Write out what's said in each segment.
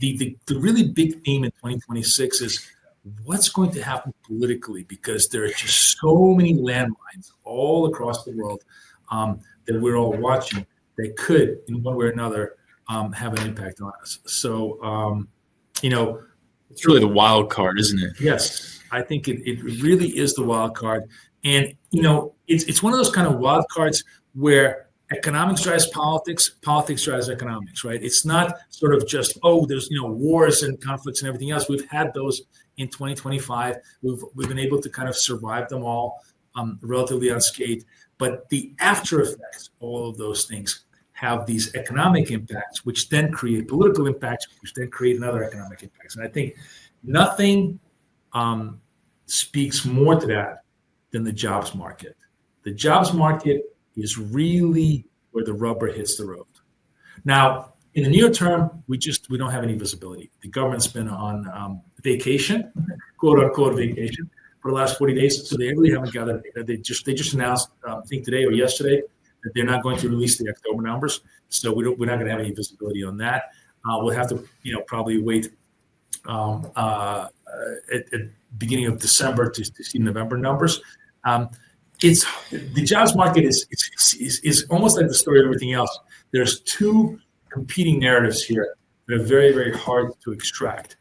the really big theme in 2026 is what's going to happen politically, because there are just so many landmines all across the world that we're all watching that could, in one way or another, have an impact on us. So, it's really the wild card, isn't it? Yes, I think it really is the wild card. And, it's one of those kind of wild cards where economics drives politics, politics drives economics, right? It's not sort of just, there's, wars and conflicts and everything else. We've had those in 2025. We've been able to kind of survive them all relatively unscathed. But the after effects, all of those things have these economic impacts, which then create political impacts, which then create another economic impacts. And I think nothing speaks more to that than the jobs market. The jobs market is really where the rubber hits the road. Now, in the near term, we don't have any visibility. The government's been on vacation, quote unquote vacation, for the last 40 days, so they really haven't gathered data. They just announced, I think today or yesterday, that they're not going to release the October numbers. So we're not going to have any visibility on that. We'll have to, probably wait at beginning of December to see November numbers. It's the jobs market is almost like the story of everything else. There's two competing narratives here that are very, very hard to extract.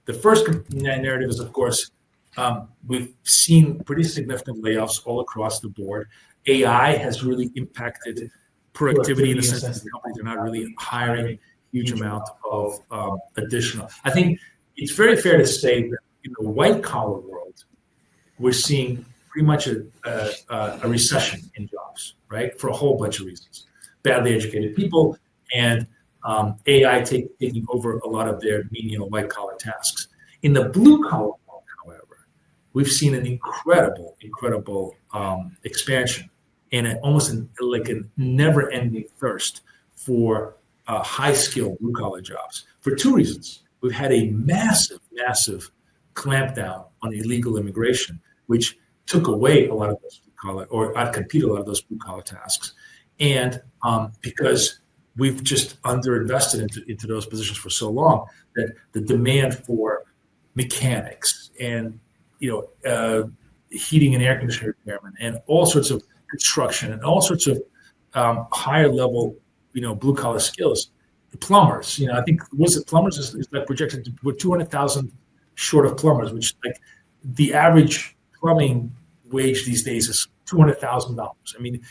The first narrative is, of course, we've seen pretty significant layoffs all across the board. AI has really impacted productivity in the sense that companies are not really hiring a huge amount of additional. I think it's very fair to say that in the white collar world, we're seeing pretty much a recession in jobs, right? For a whole bunch of reasons. Badly educated people and AI taking over a lot of their menial white collar tasks. In the blue collar world, however, we've seen an incredible expansion and almost like a never-ending thirst for high-skilled blue-collar jobs for two reasons. We've had a massive clampdown on illegal immigration, which took away a lot of those blue-collar or outcompeted a lot of those blue-collar tasks, and because we've just underinvested into those positions for so long that the demand for mechanics and heating and air conditioning repairmen and all sorts of construction and all sorts of higher level blue collar skills. The plumbers, I think plumbers is like projected to we're 200,000 short of plumbers, which like the average plumbing wage these days is $200,000. I mean,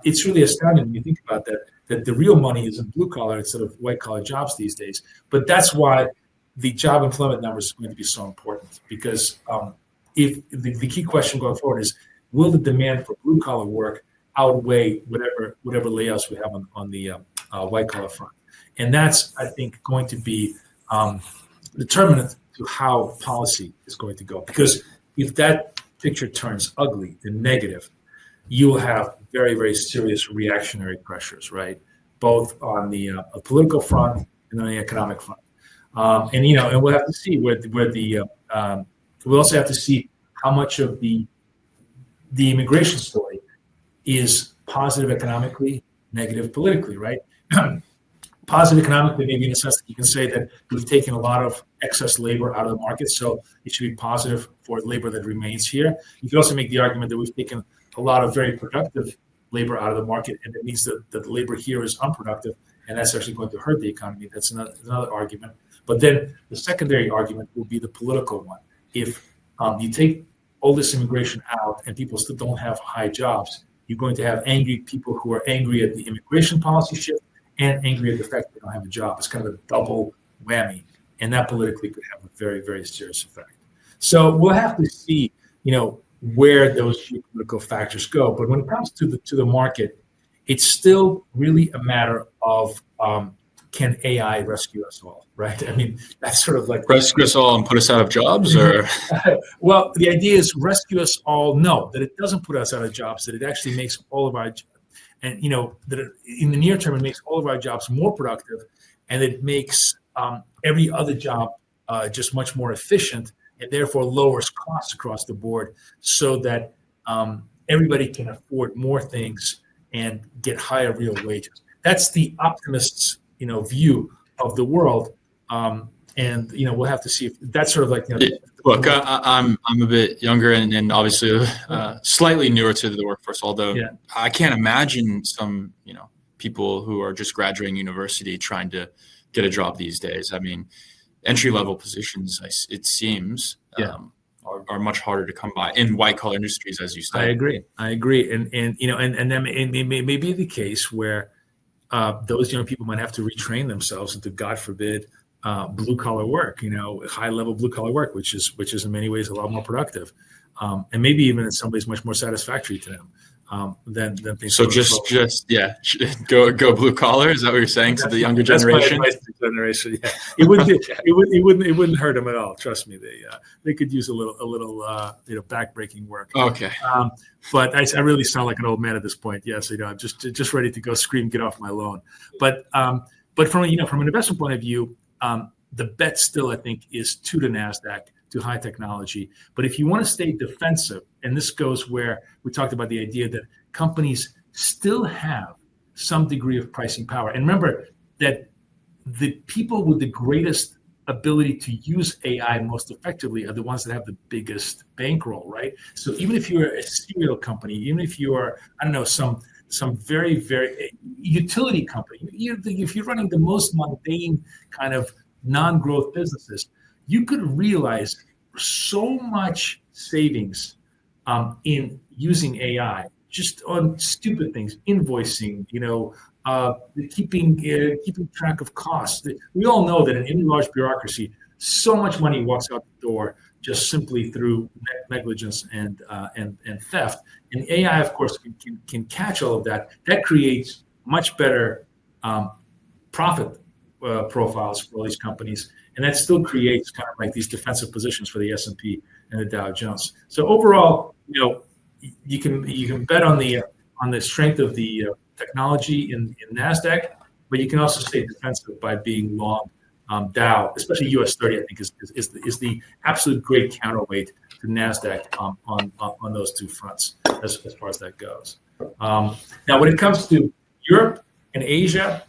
it's really astounding when you think about that the real money is in blue collar instead of white collar jobs these days. But that's why the job employment numbers is going to be so important, because if the key question going forward is, will the demand for blue collar work outweigh whatever layouts we have on the white collar front? And that's, I think, going to be determinant to how policy is going to go. Because if that picture turns ugly and negative, you will have very, very serious reactionary pressures, right? Both on the political front and on the economic front. And we'll have to see where the we'll also have to see how much of the immigration story is positive economically, negative politically, right? Positive economically, maybe in the sense that you can say that we've taken a lot of excess labor out of the market, so it should be positive for labor that remains here. You can also make the argument that we've taken a lot of very productive labor out of the market, and it means that the labor here is unproductive, and that's actually going to hurt the economy. That's another argument. But then the secondary argument will be the political one. If you take all this immigration out and people still don't have high jobs, you're going to have angry people who are angry at the immigration policy shift and angry at the fact that they don't have a job. It's kind of a double whammy, and that politically could have a very, very serious effect. So we'll have to see, where those geopolitical factors go. But when it comes to the market, it's still really a matter of can AI rescue us all, right? I mean, that's sort of like rescue us all and put us out of jobs, or well, the idea is rescue us all. No, that it doesn't put us out of jobs. That it actually makes all of our and that in the near term, it makes all of our jobs more productive, and it makes every other job just much more efficient, and therefore lowers costs across the board, so that everybody can afford more things and get higher real wages. That's the optimist's view of the world. And we'll have to see if that's sort of like Look, I'm a bit younger and obviously slightly newer to the workforce. Although I can't imagine some people who are just graduating university trying to get a job these days. I mean, entry level positions, it seems, are much harder to come by in white collar industries, as you said. I agree, and then it may be the case where those young people might have to retrain themselves into, God forbid, blue collar work, high level blue collar work, which is in many ways a lot more productive, and maybe even in some ways much more satisfactory to them than things. So go blue collar. Is that what you're saying to the younger generation? That's my advice to the generation. Yeah, it wouldn't hurt them at all. Trust me, they could use a little backbreaking work. Okay. But I really sound like an old man at this point. Yes, I'm just ready to go scream, get off my lawn. But from an investment point of view, the bet still, I think, is to the NASDAQ, to high technology. But if you want to stay defensive, and this goes where we talked about the idea that companies still have some degree of pricing power. And remember that the people with the greatest ability to use AI most effectively are the ones that have the biggest bankroll, right? So even if you're a cereal company, even if you are, some very, very utility company, if you're running the most mundane kind of non-growth businesses, you could realize so much savings in using AI just on stupid things, invoicing, keeping track of costs. We all know that in any large bureaucracy, so much money walks out the door just simply through negligence and theft. And AI, of course, can catch all of that. That creates much better profit profiles for all these companies, and that still creates kind of like these defensive positions for the S&P and the Dow Jones. So overall, you can bet on the strength of the technology in NASDAQ, but you can also stay defensive by being long Dow, especially US 30. I think is the absolute great counterweight to NASDAQ on those two fronts as far as that goes. Now, when it comes to Europe and Asia,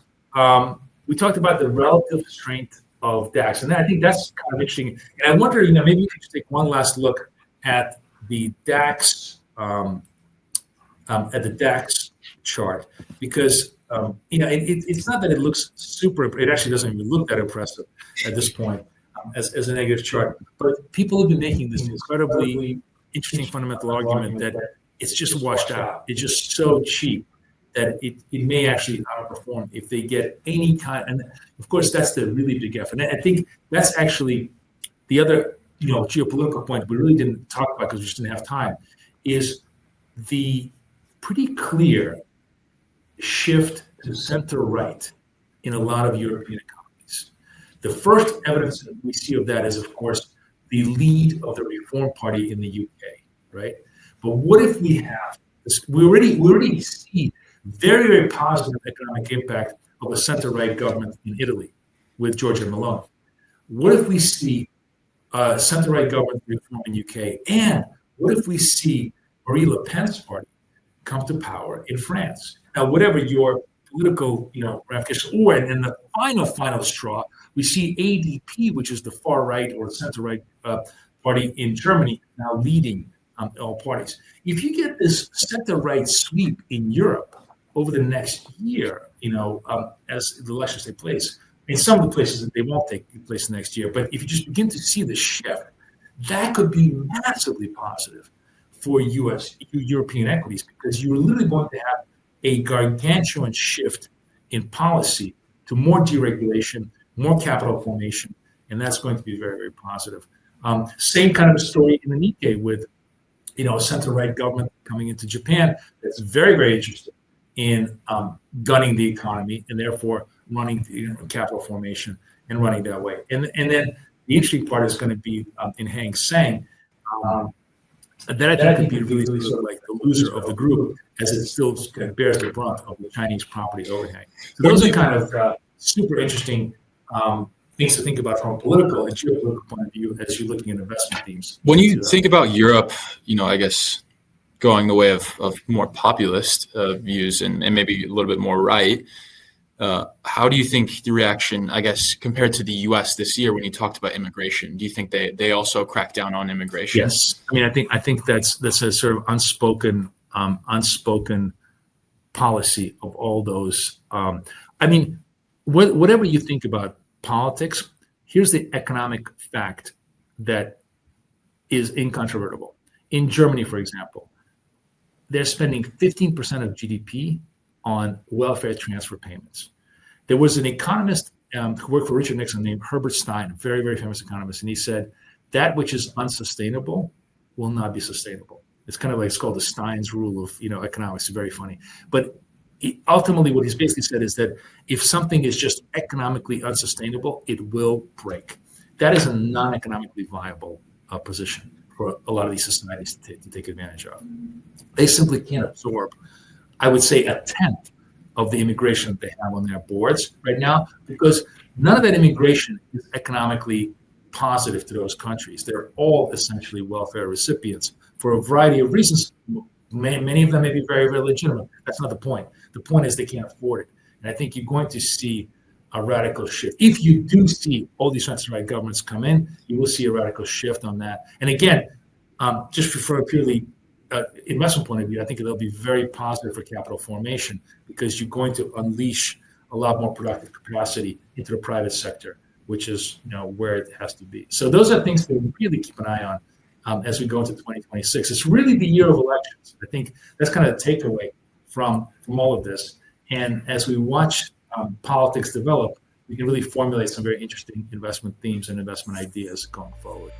we talked about the relative strength of DAX, and I think that's kind of interesting. And I wonder, maybe you could just take one last look at the DAX chart, because it's not that it looks super. It actually doesn't even look that impressive at this point as a negative chart. But people have been making this incredibly interesting fundamental argument that it's just washed out. It's just so cheap that it may actually outperform if they get any kind. And of course, that's the really big F. And I think that's actually the other geopolitical point we really didn't talk about because we just didn't have time, is the pretty clear shift to center right in a lot of European economies. The first evidence that we see of that is, of course, the lead of the Reform Party in the UK, right? But what if we have this? We already see very, very positive economic impact of a center-right government in Italy with Giorgia Meloni. What if we see a center-right government reform in UK? And what if we see Marine Le Pen's party come to power in France? Now, whatever your political, ramifications, or in the final straw, we see ADP, which is the far right or center-right party in Germany, now leading all parties. If you get this center-right sweep in Europe over the next year, as the elections take place, in some of the places that they won't take place next year, but if you just begin to see the shift, that could be massively positive for European equities, because you're literally going to have a gargantuan shift in policy to more deregulation, more capital formation, and that's going to be very, very positive. Same kind of a story in the Nikkei with, a center-right government coming into Japan that's very, very interested in gunning the economy and therefore running capital formation and running that way. And then the interesting part is going to be in Hang Seng. That I think could be really sort of like the loser of the group, as it still bears the brunt of the Chinese property overhang. So those are kind of super interesting things to think about from a political and geopolitical point of view as you're looking at investment themes. When you think about Europe, I guess going the way of more populist views and maybe a little bit more right, How do you think the reaction, I guess, compared to the U.S. this year when you talked about immigration? Do you think they also crack down on immigration? Yes, I mean, I think that's a sort of unspoken policy of all those. I mean, whatever you think about politics, here's the economic fact that is incontrovertible. In Germany, for example, they're spending 15% of GDP on welfare transfer payments. There was an economist who worked for Richard Nixon named Herbert Stein, a very, very famous economist, and he said, that which is unsustainable will not be sustainable. It's kind of like, it's called the Stein's rule of economics. It's very funny. But ultimately, what he's basically said is that if something is just economically unsustainable, it will break. That is a non-economically viable position for a lot of these societies to take advantage of. They simply can't absorb, I would say, a tenth of the immigration that they have on their boards right now, because none of that immigration is economically positive to those countries. They're all essentially welfare recipients for a variety of reasons. Many of them may be very, very legitimate. That's not the point. The point is they can't afford it. And I think you're going to see a radical shift. If you do see all these centralized governments come in, you will see a radical shift on that. And again, just for a purely investment point of view, I think it'll be very positive for capital formation, because you're going to unleash a lot more productive capacity into the private sector, which is where it has to be. So those are things to really keep an eye on as we go into 2026. It's really the year of elections. I think that's kind of the takeaway from all of this. And as we watch politics develop, we can really formulate some very interesting investment themes and investment ideas going forward.